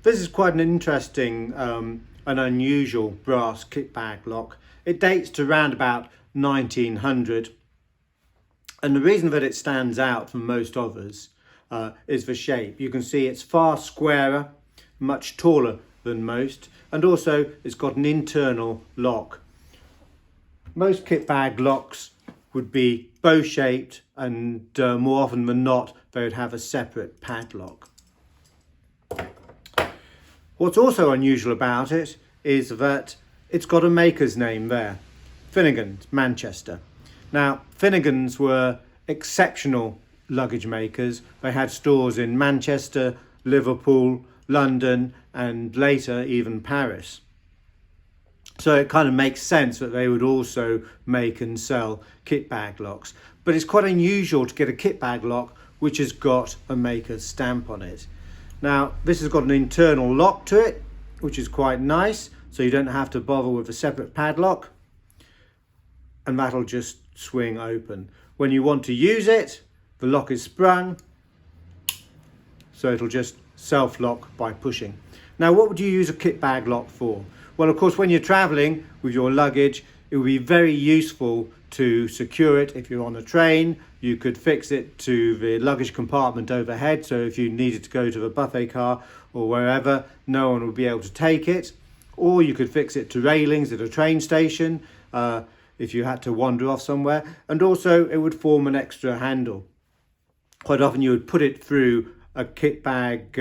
This is quite an interesting and unusual brass kit bag lock. It dates to around about 1900, and the reason that it stands out from most others is the shape. You can see it's far squarer, much taller than most, and also it's got an internal lock. Most kit bag locks would be bow shaped, and more often than not they would have a separate padlock. What's also unusual about it is that it's got a maker's name there, Finnegan's, Manchester. Now, Finnegan's were exceptional luggage makers. They had stores in Manchester, Liverpool, London, and later even Paris. So it kind of makes sense that they would also make and sell kit bag locks. But it's quite unusual to get a kit bag lock which has got a maker's stamp on it. Now, this has got an internal lock to it, which is quite nice, so you don't have to bother with a separate padlock, and that'll just swing open. When you want to use it, the lock is sprung, so it'll just self-lock by pushing. Now, what would you use a kit bag lock for? Well, of course, when you're traveling with your luggage, it would be very useful to secure it. If you're on a train, you could fix it to the luggage compartment overhead, so if you needed to go to the buffet car or wherever, no one would be able to take it. Or you could fix it to railings at a train station if you had to wander off somewhere, and also it would form an extra handle. Quite often you would put it through a kit bag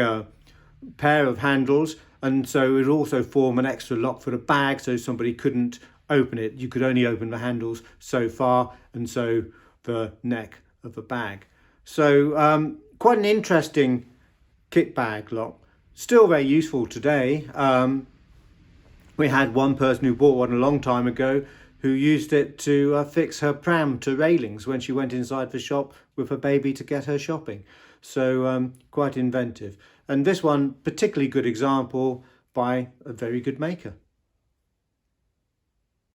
pair of handles, and so it would also form an extra lock for the bag, so somebody couldn't open it. You could only open the handles so far, and so the neck of the bag. So quite an interesting kit bag lock, still very useful today. We had one person who bought one a long time ago who used it to fix her pram to railings when she went inside the shop with her baby to get her shopping. So quite inventive. And this one, particularly good example by a very good maker.